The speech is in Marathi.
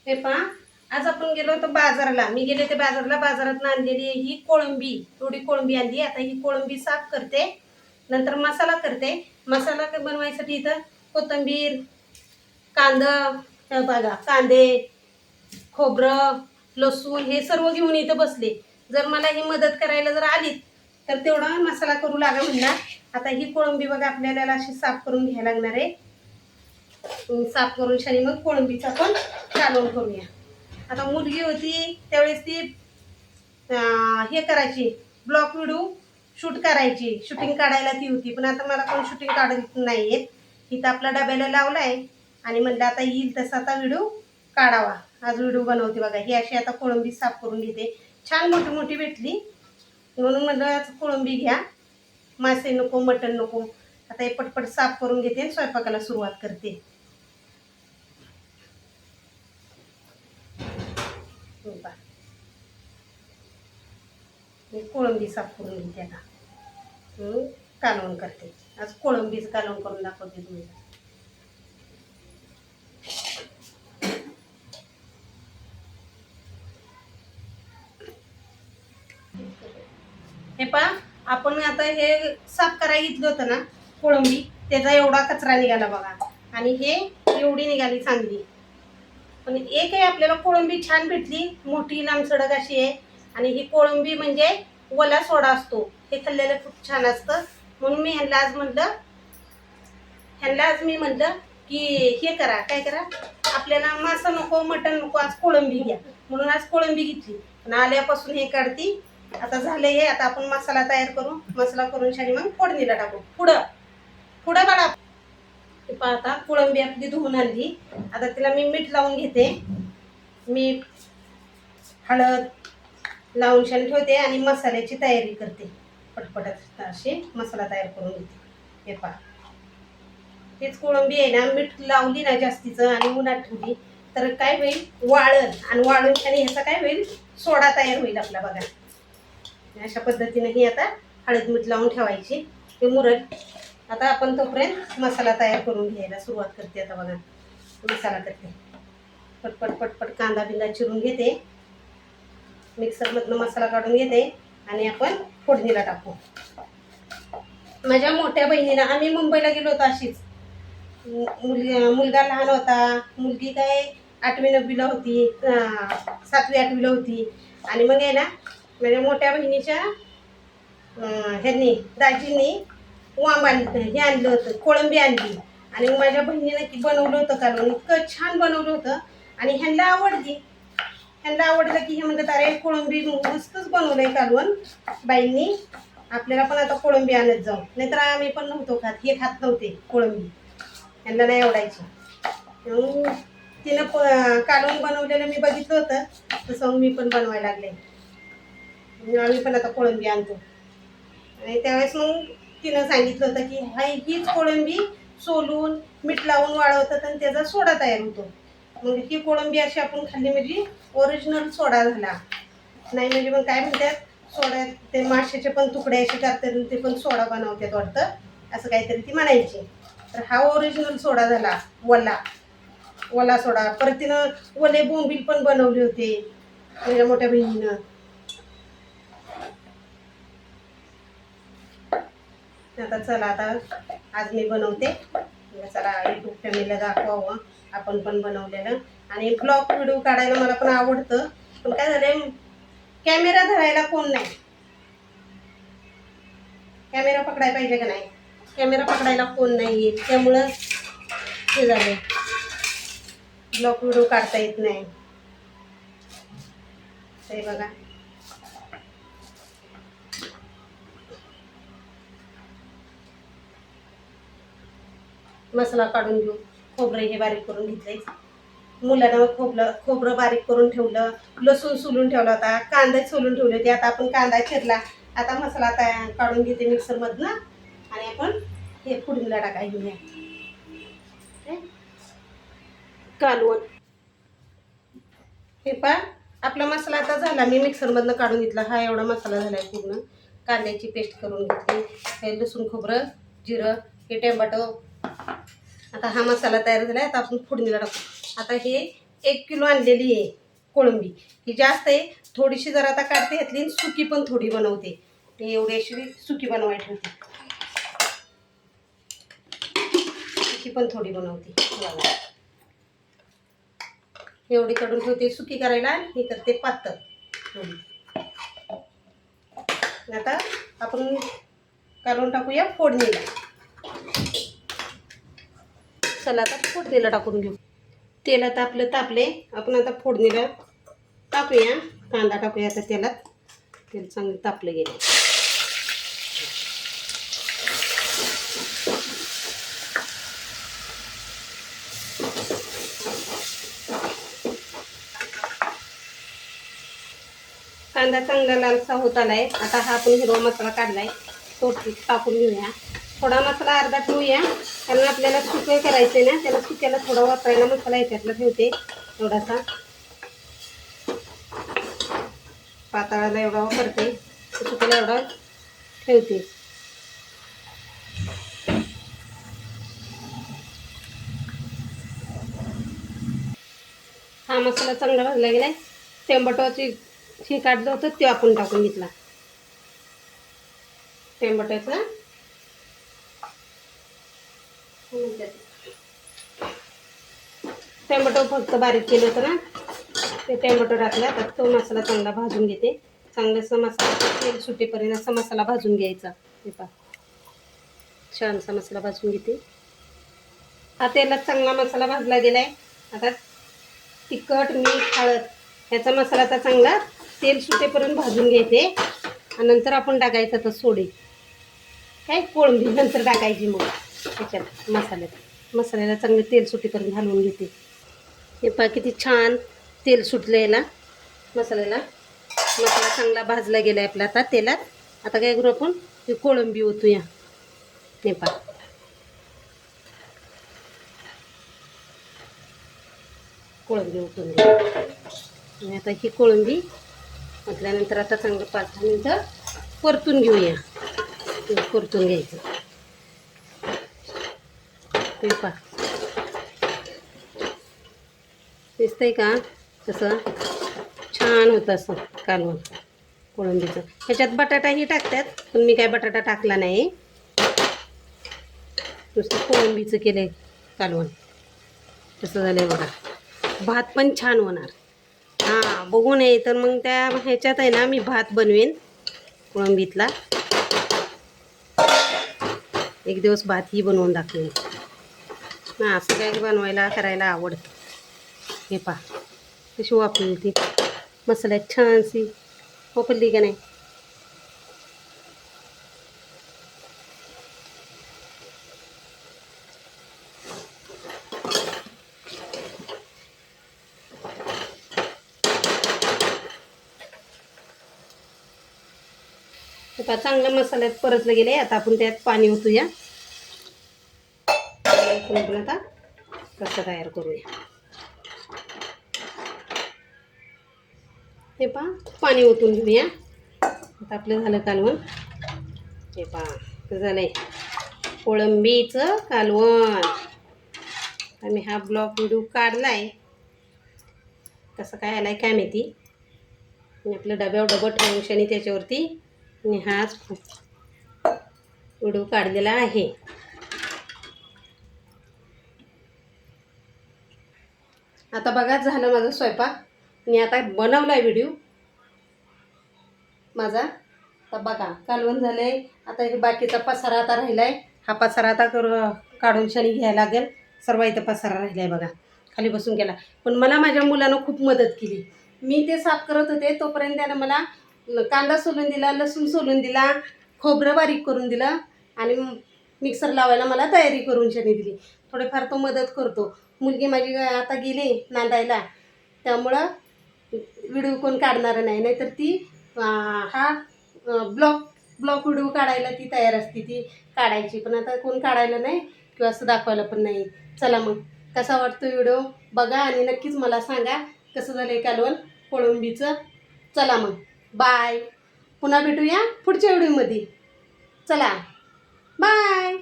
हे पहा, आज आपण गेलो होतो बाजाराला. मी गेले ते बाजाराला. बाजारात आणलेली ही कोळंबी, थोडी कोळंबी आणली. आता ही कोळंबी साफ करते, नंतर मसाला करते. मसाला बनवायसाठी इथं कोथिंबीर, कांदा, हे बघा कांदे, खोबरं, लसूण हे सर्व घेऊन इथं बसले. जर मला ही मदत करायला जर आली तर तेवढा मसाला करू लागा म्हणला. आता ही कोळंबी बघा आपल्याला अशी साफ करून घ्यायला लागणार आहे. साफ करून शानी मग कोळंबीचा पण कालवण करूया. आता मुलगी होती त्यावेळेस ती हे करायची, ब्लॉक व्हिडिओ शूट करायची, शूटिंग काढायला ती होती. पण आता मला कोण शूटिंग काढत नाही येत. इथं आपला डब्याला लावलाय आणि म्हणलं आता येईल तसा आता व्हिडिओ काढावा. आज व्हिडिओ बनवते बघा. ही अशी आता कोळंबी साफ करून घेते. छान मोठी मोठी भेटली म्हणून म्हणलं आज कोळंबी घ्या, मासे नको, मटण नको. आता हे पटपट साफ करून घेते आणि स्वयंपाकाला सुरुवात करते. कोळंबी साफ करून घेते आता. कालवण करते. आज कोळंबीचं कालवण करून दाखवते तुम्हाला. हे पहा, आपण आता हे साफ करायला घेतलं होतं ना कोळंबी, त्याचा एवढा कचरा निघाला बघा. आणि हे एवढी निघाली चांगली. पण एक आहे आपल्याला कोळंबी छान भेटली, मोठी लांबसडक अशी आहे. आणि ही कोळंबी म्हणजे ओला सोडा असतो, हे खाल्लेलं खूप छान असतं. म्हणून मी ह्यांना आज मी म्हटलं की हे करा, काय करा, आपल्याला मासा नको, मटण नको, आज कोळंबी घ्या. म्हणून आज कोळंबी घेतली. पण आल्यापासून हे काढती. आता झालं हे. आता आपण मसाला तयार करू. मसाला करून शानी मग फोडणीला टाकू. पुढं बाळा. आता कोळंबी आपली धुवून आणली. आता तिला मी मीठ लावून घेते. मीठ, हळद लावून शानी ठेवते आणि मसाल्याची तयारी करते. पटपट अशी मसाला तयार करून घेते. हे पहा, तेच कोळंबी आहे ना, मीठ लावली ना जास्तीचं आणि उन्हात ठेवली तर काय होईल, वाळण. आणि वाळून आणि ह्याचा काय होईल, सोडा तयार होईल आपला बघा. अशा पद्धतीने ही आता हळद मीठ लावून ठेवायची, ते मुरत. आता आपण तोपर्यंत मसाला तयार करून घ्यायला सुरुवात करते. आता बघा मसाला करते. पटपट पटपट कांदा बिंदा चिरून घेते, मिक्सरमधनं मसाला काढून घेते आणि आपण फोडणीला टाकू. माझ्या मोठ्या बहिणीला, आम्ही मुंबईला गेलो होतो अशीच. मुलगा लहान होता, मुलगी काय 8वी-9वीला होती, 7वी-8वीला होती. आणि मग आहे ना माझ्या मोठ्या बहिणीच्या ह्यांनी, दाजींनी हे आणलं होतं, कोळंबी आणली. आणि माझ्या बहिणीनं बनवलं होतं कालवण, इतकं छान बनवलं होतं. आणि ह्यांना आवडलं की हे म्हणतात अरे कोळंबी मस्तच बनवलंय कालवण बाईंनी, आपल्याला पण आता कोळंबी आणत जाऊ. नाहीतर आम्ही पण नव्हतो खात, हे खात नव्हते कोळंबी, यांना नाही आवडायची. तिनं कालवण बनवलेलं मी बघितलं होतं, तसं मी पण बनवायला लागले. आम्ही पण आता कोळंबी आणतो. आणि त्यावेळेस मग तिनं सांगितलं होतं की हीच कोळंबी सोलून मीठ लावून वाळवतात आणि त्याचा सोडा तयार होतो. मग ही कोळंबी अशी आपण खाल्ली म्हणजे ओरिजिनल सोडा झाला. नाही म्हणजे मग काय म्हणतात, सोडा ते माशाचे पण तुकडे असे करतात ते पण सोडा बनवतात वाटतं, असं काहीतरी ती म्हणायची. तर हा ओरिजिनल सोडा झाला, ओला सोडा. परत तिनं ओले बोंबील पण बनवले होते माझ्या मोठ्या बहिणीनं. आता चला, आता आज मी बनवते. चला यूट्यूब फॅमिलीला दाखवावं आपण पण बनवलेलं. आणि ब्लॉग व्हिडिओ काढायला मला पण आवडतं. पण काय झालंय, कॅमेरा धरायला कोण नाही. कॅमेरा पकडायला पाहिजे का नाही, कॅमेरा पकडायला कोण नाही, त्यामुळं हे झालं, ब्लॉग व्हिडिओ काढता येत नाही. ते बघा मसाला काढून घेऊ. खोबरं हे बारीक करून घेतलंय. मुलांना खोबरं बारीक करून ठेवलं, लसूण सोलून ठेवला होता, कांदा सोलून ठेवले होते. आता आपण कांदा चिरला. आता मसाला काढून घेते मिक्सरमधनं आणि आपण हे फोडणीला टाकायला घेऊया कालवण. हे पहा, आपला मसाला आता झाला, मी मिक्सरमधनं काढून घेतला. हा एवढा मसाला झाला आहे पूर्ण. कांद्याची पेस्ट करून घेतली, हे लसूण, खोबरं, जिरं, हे टोमॅटो. आता हा मसाला तयार झाला आहे. आता आपण फोडणीला टाकू. आता हे 1 किलो आणलेली आहे कोळंबी. ही जास्त आहे, थोडीशी जरा आता काढते ह्यातली, सुकी पण थोडी बनवते. एवढी अशी सुकी बनवायची होती, सुकी पण थोडी बनवते. एवढी काढून ठेवते सुकी करायला, हे करते पातळ थोडी. आता आपण काढून टाकूया फोडणीला. चला आता फोडणीला टाकून घेऊ. तेल आता आपलं तापले, आपण आता फोडणीला टाकूया. कांदा टाकूया आता तेलात. तेल चांगलं तापलं गेलं. कांदा चांगला लालसा होत आलाय. आता हा आपण हिरवा मसाला काढलाय तो टाकून घेऊया. थोडा मसाला अर्धा ठेवूया, कारण आपल्याला सुकं करायचं ना, त्याला सुक्याला थोडा वापरायला मसाला ह्याच्यातला ठेवते. थोडासा पातळाला एवढा वापरते, सुक्याला एवढा ठेवते. हा मसाला चांगला भाजला गेलाय. टोमॅटोची हे काढलं होतं ते आपण टाकून घेतला. टोमॅटोचा टोमॅटो फक्त बारीक केलं होतं ना, ते टोमॅटो टाकला. तर तो मसाला चांगला भाजून घेते. चांगलासा मसाला तेल सुटेपर्यंत असा मसाला भाजून घ्यायचा. हे पहा, छानसा मसाला भाजून घेते. हा तेलात चांगला मसाला भाजला गेलाय. आता तिखट, मीठ, हळद ह्याचा मसाला आता चांगला तेल सुटेपर्यंत भाजून घ्यायचे. आणि नंतर आपण टाकायचं तर सोडे काय कोळंबी नंतर टाकायची. मग त्याच्यात मसाल्याला चांगलं तेल सुटेपर्यंत घालून घेते. हे पहा किती छान तेल सुटलं याला मसाल्याला. मसाला चांगला भाजला गेला आपला आता तेलात. आता काय करू आपण, हे कोळंबी ओतूया. हे पहा, कोळंबी ओतून घ्या. आणि आता ही कोळंबी म्हटल्यानंतर आता चांगलं 5-10 मिनटं परतून घेऊया. परतून घ्यायचं. ते पहा दिसतंय का तसं छान होतं असं कालवण कोळंबीचं. ह्याच्यात बटाटाही टाकतात, पण मी काय बटाटा टाकला नाही. नुसतं कोळंबीचं केलं कालवण. कसं झालं आहे बघा. भात पण छान होणार. हां बघू नये तर मग त्या ह्याच्यात आहे ना, मी भात बनवेन कोळंबीतला. एक दिवस भातही बनवून दाखवेन. हां असं काय बनवायला करायला आवडतं. हे पहा कशी वापरली ती मसाल्यात छानशी वापरली का नाही. आता चांगलं मसाल्यात परतलं गेले. आता आपण त्यात पाणी ओतूया. आता कसं तयार करूया. हे पहा पाणी ओतून घेऊया. आता आपलं झालं कालवण. हे पहा कसं झालंय कोळंबीचं कालवण. आम्ही हा ब्लॉग व्हिडिओ काढलाय, कसं काय आलाय काय माहिती. आणि आपलं डब्यावर डबं ठेवून शनी त्याच्यावरती आणि हाच व्हिडिओ काढलेला आहे. आता बघा झालं माझा स्वयंपाक. मी आता बनवलाय व्हिडिओ माझा. आता बघा कालवण झालंय. आता हे बाकीचा पसारा आता राहिलाय. हा पसारा आता काढून शनी घ्यायला लागेल. सर्व इथं पसारा राहिलाय बघा, खाली बसून गेला. पण मला माझ्या मुलानं खूप मदत केली. मी ते साफ करत होते तोपर्यंत त्यानं मला कांदा सोलून दिला, लसूण सोलून दिला, खोबरं बारीक करून दिलं आणि मिक्सर लावायला मला तयारी करून शनी दिली. थोडेफार तो मदत करतो. मुलगी माझी आता गेली नांदायला, त्यामुळं व्हिडिओ कोण काढणार नाही. नाहीतर ती हा ब्लॉग व्हिडिओ काढायला ती तयार असते, ती काढायची. पण आता कोण काढायला नाही किंवा असं दाखवायला पण नाही. चला मग कसा वाटतो व्हिडिओ बघा आणि नक्कीच मला सांगा कसं झालं आहे कालवण कोळंबीचं. चला मग बाय. पुन्हा भेटूया पुढच्या व्हिडिओमध्ये. चला बाय.